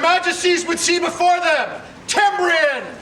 Majesties would see before them Timbrien!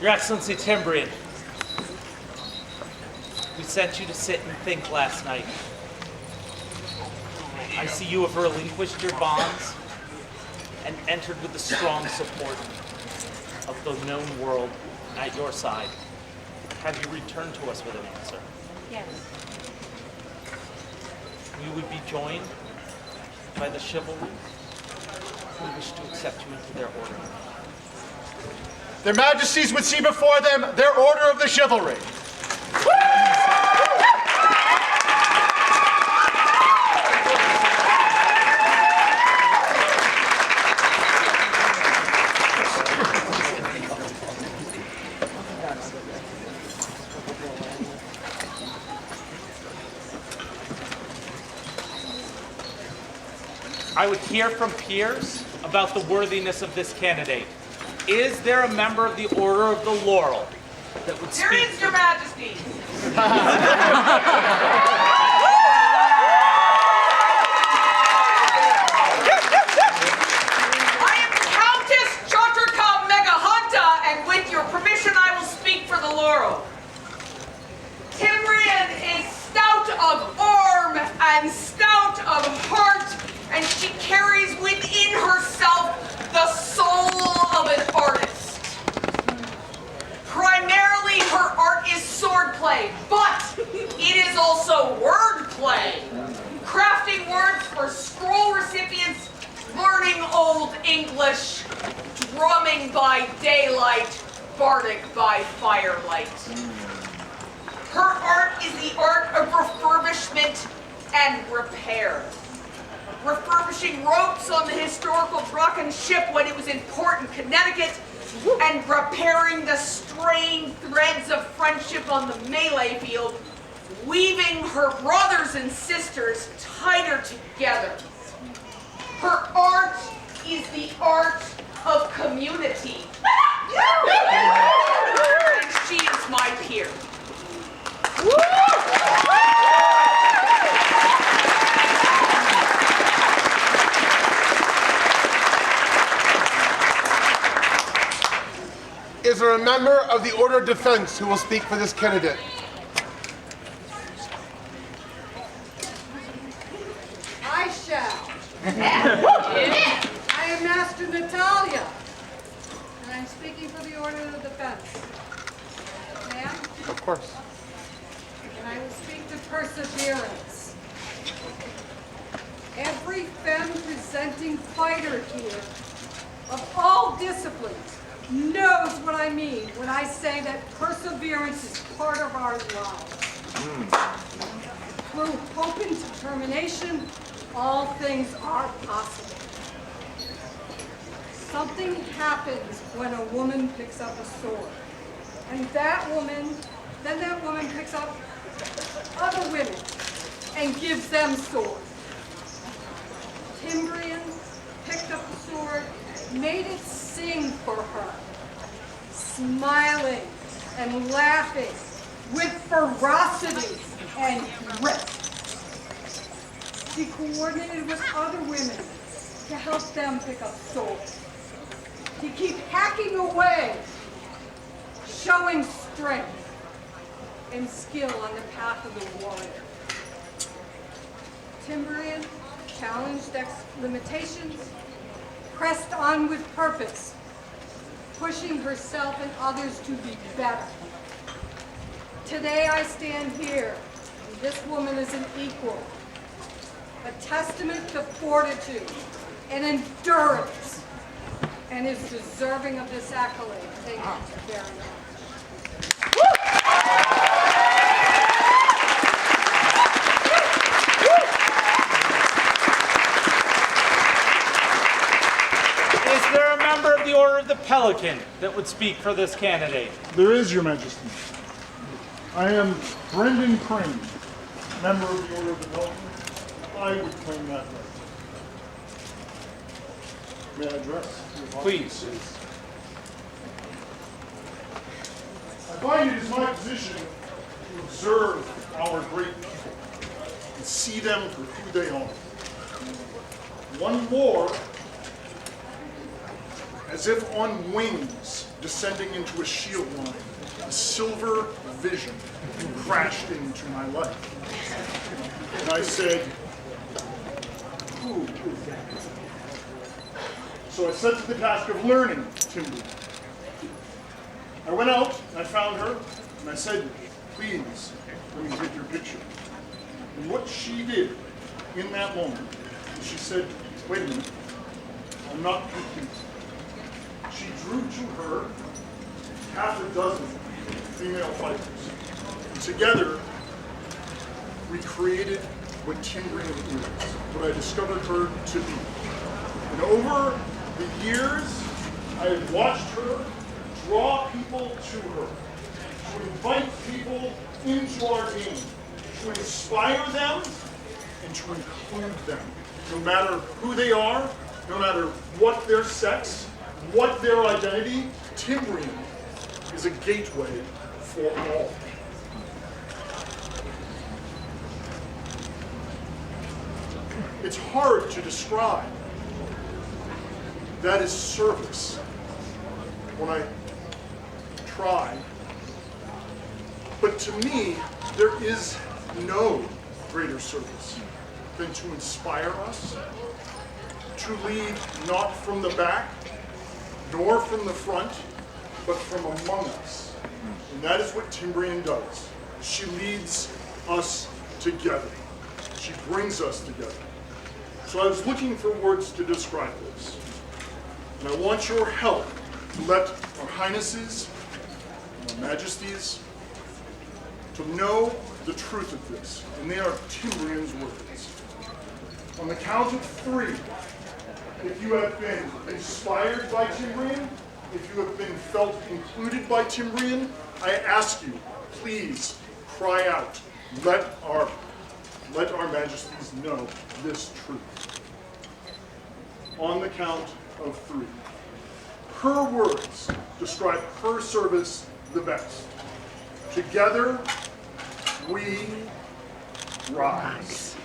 Your Excellency Timbrien, we sent you to sit and think last night. I see you have relinquished your bonds and entered with the strong support of the known world at your side. Have you returned to us with an answer? Yes. We would be joined by the chivalry who wish to accept you into their order. Their Majesties would see before them their order of the chivalry. I would hear from peers about the worthiness of this candidate. Is there a member of the Order of the Laurel that would speak? There is, Your Majesty. I am Countess Chotrika Megahunta, and with your permission, I will speak for the Laurel. Timbrien is stout of arm and stout of heart, and she carries within herself the soul of an artist. Primarily, her art is swordplay, but it is also wordplay. Crafting words for scroll recipients, learning Old English, drumming by daylight, bardic by firelight. Her art is the art of refurbishment and repair. Refurbishing ropes on the historical Brocken ship when it was in port in Connecticut, and repairing the strained threads of friendship on the melee field, weaving her brothers and sisters tighter together. Her art is the art of community. And she is my peer. Is there a member of the Order of Defense who will speak for this candidate? I shall. I am Master Natalia, and I'm speaking for the Order of Defense. Ma'am? Of course. And I will speak to perseverance. Every femme-presenting fighter here, of all disciplines, knows what I mean when I say that perseverance is part of our lives. Through hope and determination, all things are possible. Something happens when a woman picks up a sword. And that woman picks up other women and gives them swords. Timbrien picked up the sword, made it sing for her, smiling and laughing with ferocity and grit. She coordinated with other women to help them pick up swords, to keep hacking away, showing strength and skill on the path of the warrior. Timbrien challenged limitations, pressed on with purpose, pushing herself and others to be better. Today I stand here, and this woman is an equal, a testament to fortitude and endurance, and is deserving of this accolade. Thank you very much. Is there a member of the Order of the Pelican that would speak for this candidate? There is, Your Majesty. I am Brendan Crane, member of the Order of the Pelican. I would claim that right. May I address? Please. I find it is my position to observe our great people and see them for who they are. One more, as if on wings, descending into a shield line, a silver vision crashed into my life. And I said, who is that? So I set to the task of learning Timbrien. I went out and I found her and I said, please, let me take your picture. And what she did in that moment, she said, wait a minute, I'm not complete. She drew to her half a dozen female fighters. And together, we created what Timbrien is, what I discovered her to be. And over the years, I have watched her draw people to her, to invite people into our game, to inspire them and to include them. No matter who they are, no matter what their sex, what their identity, Timbrien is a gateway for all. It's hard to describe. That is service. When I try. But to me, there is no greater service than to inspire us, to lead not from the back, nor from the front, but from among us. And that is what Timbrien does. She leads us together. She brings us together. So I was looking for words to describe this. And I want your help to let our highnesses, and our majesties, to know the truth of this. And they are Timbrien's words. On the count of 3, if you have been inspired by Timbrien, if you have been felt included by Timbrien, I ask you, please cry out. Let our majesties know this truth. On the count of 3. Her words describe her service the best. Together, we rise.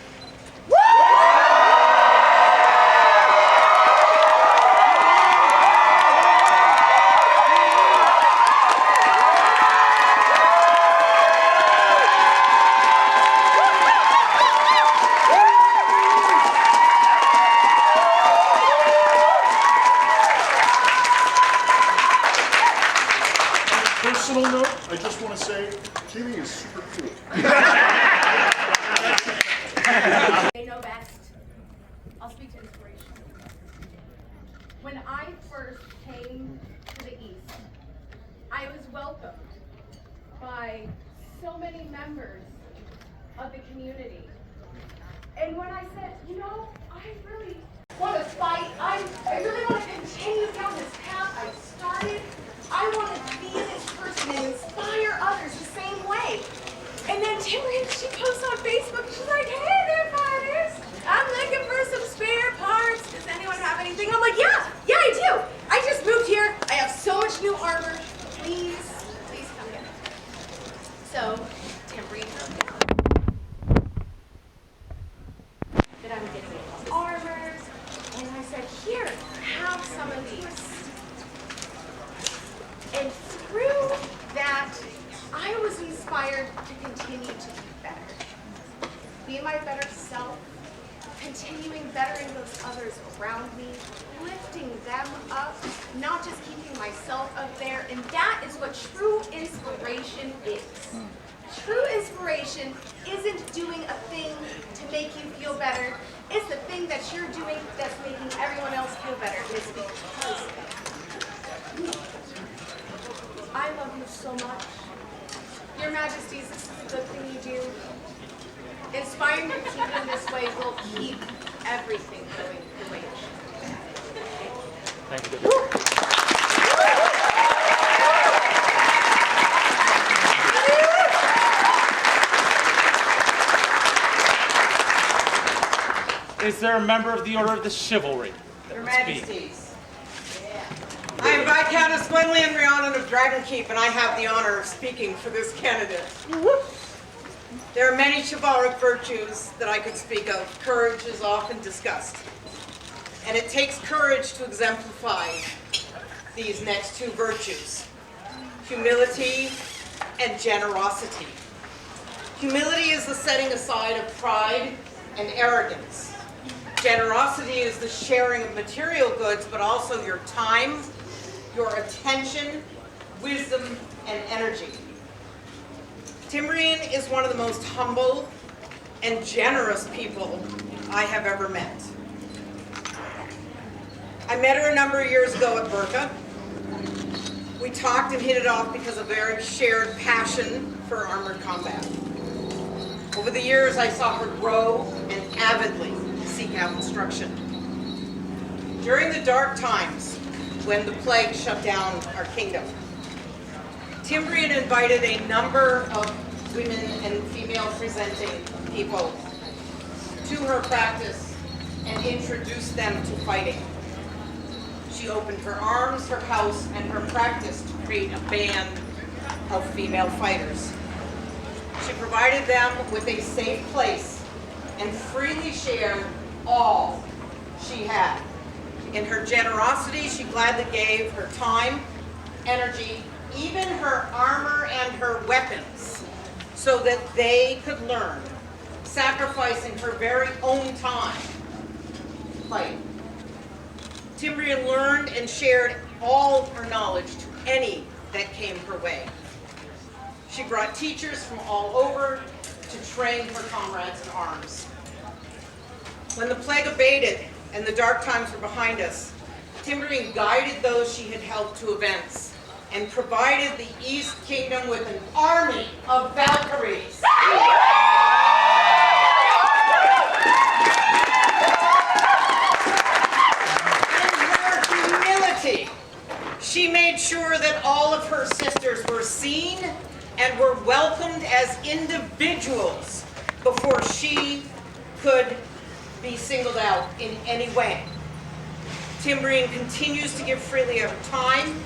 Personal note, I just want to say, Timmy is super cool. They know best. I'll speak to inspiration. When I first came to the East, I was welcomed by so many members of the community. And when I said, you know, I really want to fight, I really want to continue said, here, have some of these. And through that, I was inspired to continue to be better. Be my better self, continuing bettering those others around me, lifting them up, not just keeping myself up there. And that is what true inspiration is. True inspiration isn't doing a thing to make you feel better. It's the thing that you're doing that's making everyone else feel better. It's because I love you so much. Your Majesties, this is a good thing you do. Inspiring your kingdom this way will keep everything going the way it should. Thank you. Is there a member of the Order of the Chivalry that Your would speak? Majesties. I am Viscountess Gwendolyn Rhiannon of Dragonkeep, and I have the honor of speaking for this candidate. There are many chivalric virtues that I could speak of. Courage is often discussed. And it takes courage to exemplify these next two virtues: humility and generosity. Humility is the setting aside of pride and arrogance. Generosity is the sharing of material goods, but also your time, your attention, wisdom, and energy. Timbrien is one of the most humble and generous people I have ever met. I met her a number of years ago at Burka. We talked and hit it off because of their shared passion for armored combat. Over the years, I saw her grow and avidly seek out instruction. During the dark times, when the plague shut down our kingdom, Timbrien invited a number of women and female presenting people to her practice and introduced them to fighting. She opened her arms, her house, and her practice to create a band of female fighters. She provided them with a safe place and freely shared all she had. In her generosity, she gladly gave her time, energy, even her armor and her weapons, so that they could learn, sacrificing her very own time fighting. Timbrien learned and shared all her knowledge to any that came her way. She brought teachers from all over to train her comrades in arms. When the plague abated and the dark times were behind us, Timbrien guided those she had helped to events and provided the East Kingdom with an army of Valkyries. She made sure that all of her sisters were seen and were welcomed as individuals before she could be singled out in any way. Timbrien continues to give freely of her time,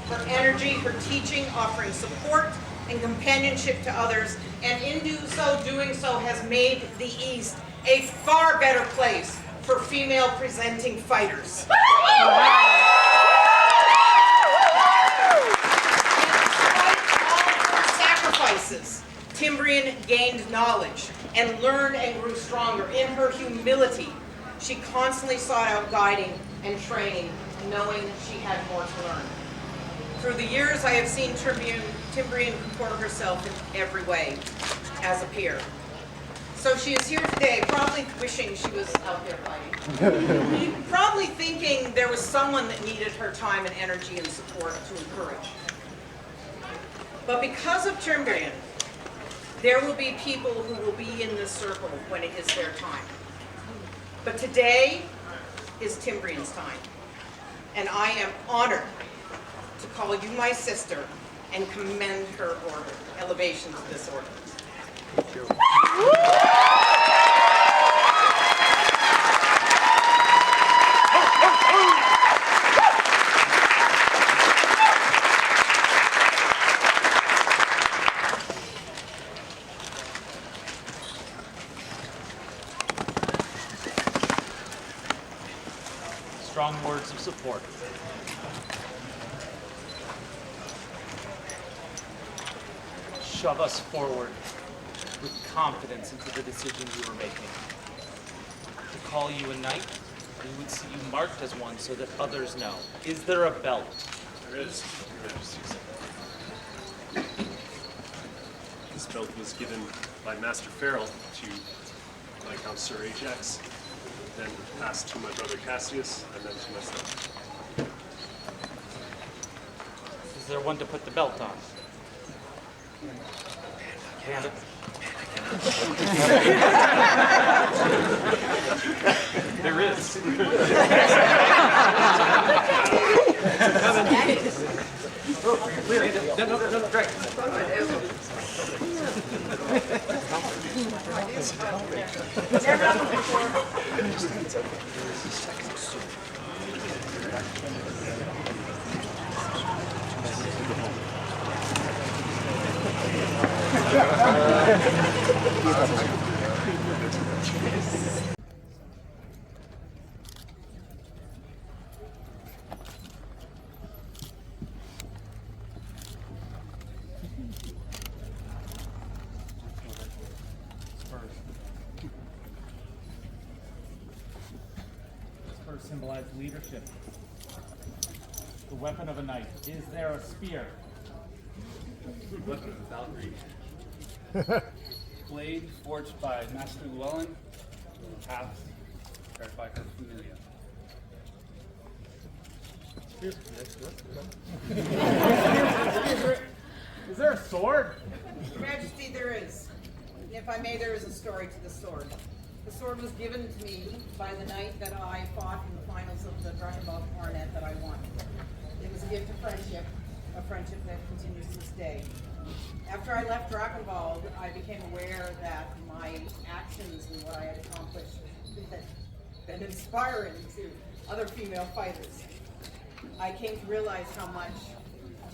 her energy, her teaching, offering support and companionship to others, and in doing so has made the East a far better place for female presenting fighters. Timbrien gained knowledge and learned and grew stronger. In her humility, she constantly sought out guiding and training, knowing she had more to learn. Through the years, I have seen Timbrien comport herself in every way as a peer. So she is here today, probably wishing she was out there fighting. Probably thinking there was someone that needed her time and energy and support to encourage. But because of Timbrien, there will be people who will be in this circle when it is their time. But today is Timbrien's time, and I am honored to call you my sister and commend her order, elevation to this order. Thank you. strong words of support. Shove us forward with confidence into the decision you were making. To call you a knight, we would see you marked as one so that others know. Is there a belt? There is, Your Majesty. This belt was given by Master Farrell to Viscount Sir Ajax, then passed to my brother Cassius, and then to myself. Is there one to put the belt on? Panda. There is. Spurs symbolize leadership. The weapon of a knight. Is there a spear? Weapon of Valkyrie. Blade forged by Master Llewellyn, paths prepared by her familia. Is there a sword? Your Majesty, there is. If I may, there is a story to the sword. The sword was given to me by the knight that I fought in the finals of the Drachenball Coronet that I won. It was a gift of friendship, a friendship that continues to this day. After I left Drachenball, I became aware that my actions and what I had accomplished had been inspiring to other female fighters. I came to realize how much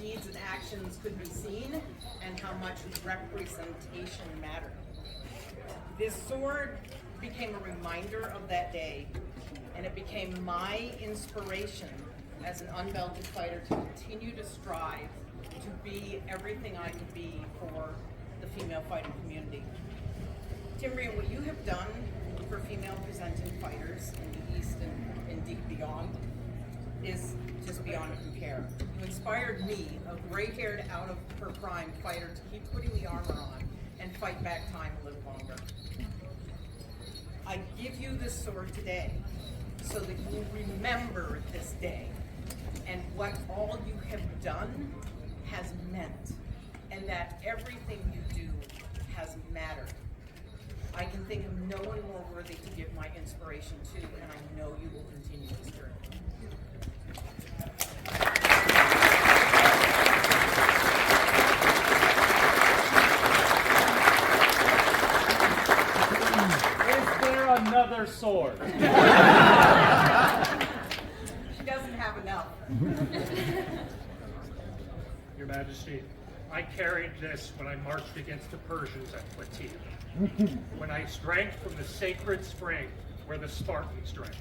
deeds and actions could be seen and how much representation mattered. This sword became a reminder of that day, and it became my inspiration as an unbelted fighter to continue to strive to be everything I could be for the female fighting community. Timbrien, what you have done for female presenting fighters in the East and indeed beyond is just beyond compare. You inspired me, a gray-haired, out of her prime fighter, to keep putting the armor on and fight back time a little longer. I give you this sword today so that you remember this day and what all you have done has meant, and that everything you do has mattered. I can think of no one more worthy to give my inspiration to, and I know you will continue this journey. Is there another sword? She doesn't have enough. Your Majesty, I carried this when I marched against the Persians at Plataea, when I drank from the sacred spring where the Spartans drank.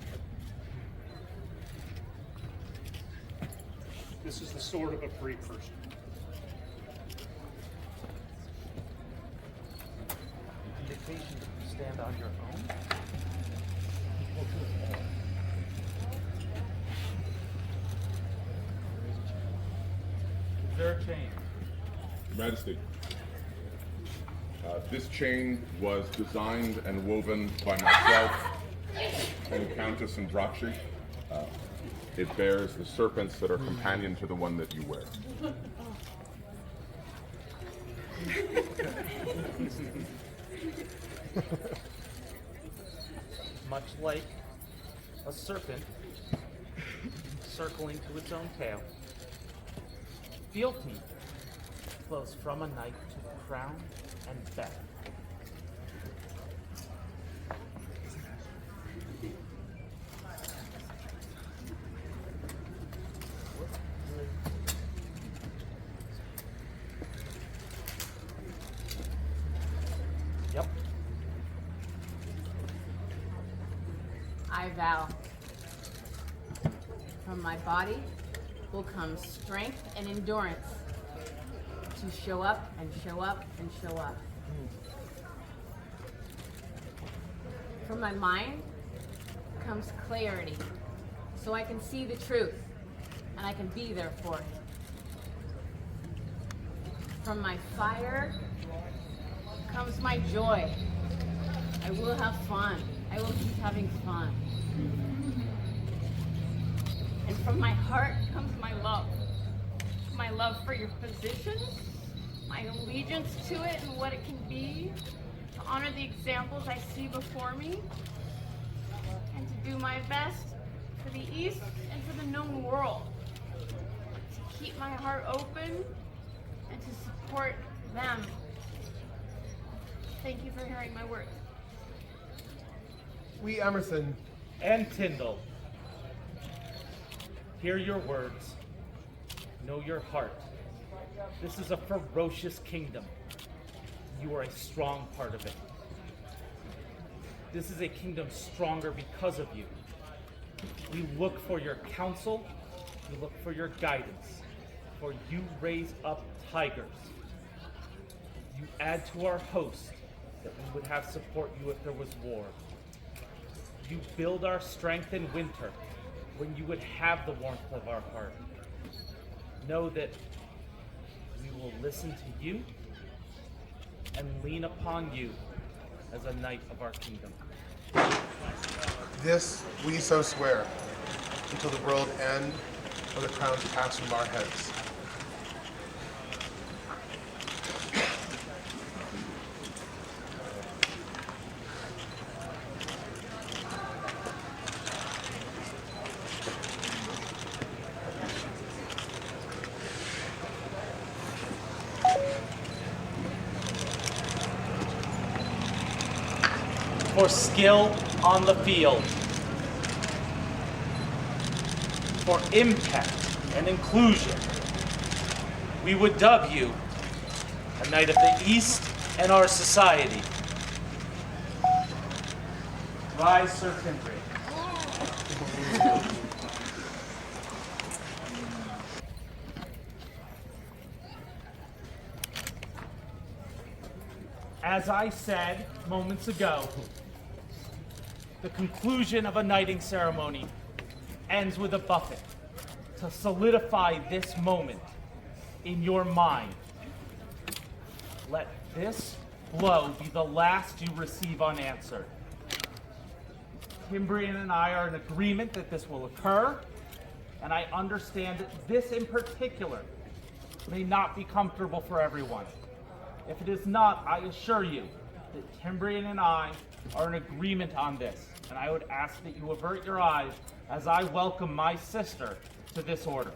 This is the sword of a free person. Dictation to stand on your own? Is there a chain? Your Majesty, this chain was designed and woven by myself and Countess Andraxi. It bears the serpents that are companion to the one that you wear. Much like a serpent circling to its own tail, fealty flows from a knight to crown and back. Yep. I vow. From my body will come strength and endurance to show up and show up and show up. From my mind comes clarity, so I can see the truth and I can be there for it. From my fire comes my joy. I will have fun. I will keep having fun. And from my heart comes my love. My love for your position, my allegiance to it and what it can be, to honor the examples I see before me, and to do my best for the East and for the known world. To keep my heart open and to support them. Thank you for hearing my words. We, Emerson and Tindal, hear your words, know your heart. This is a ferocious kingdom. You are a strong part of it. This is a kingdom stronger because of you. We look for your counsel, we look for your guidance, for you raise up tigers. You add to our host that we would have support you if there was war. You build our strength in winter when you would have the warmth of our heart. Know that we will listen to you and lean upon you as a knight of our kingdom. This we so swear, until the world end or the crowns pass from our heads. For skill on the field, for impact and inclusion, we would dub you a Knight of the East and our society. Rise, Sir Timbrien. As I said moments ago, the conclusion of a knighting ceremony ends with a buffet to solidify this moment in your mind. Let this blow be the last you receive unanswered. Timbrien and I are in agreement that this will occur, and I understand that this in particular may not be comfortable for everyone. If it is not, I assure you that Timbrien and I are in agreement on this, and I would ask that you avert your eyes as I welcome my sister to this order.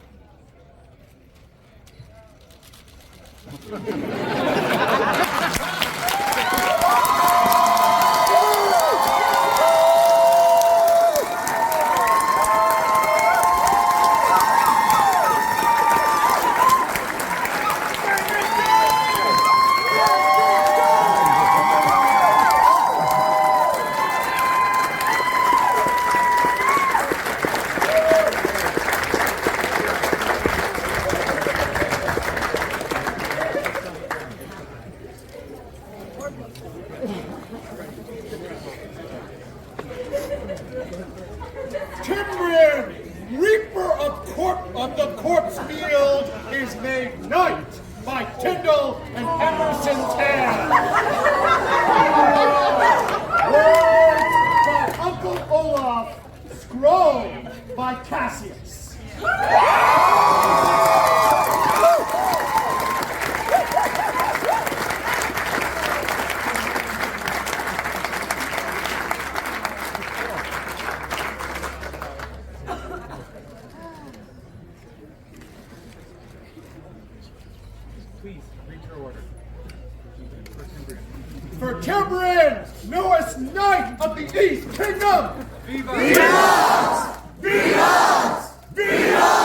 Timbrien, Reaper of the corpse field, is made knight by Tindal and Emerson's hand. Words by Uncle Olaf, scroll by Cassius. Please, read your order. For Timbrien, newest knight of the East Kingdom! Viva! Viva! Viva! Viva!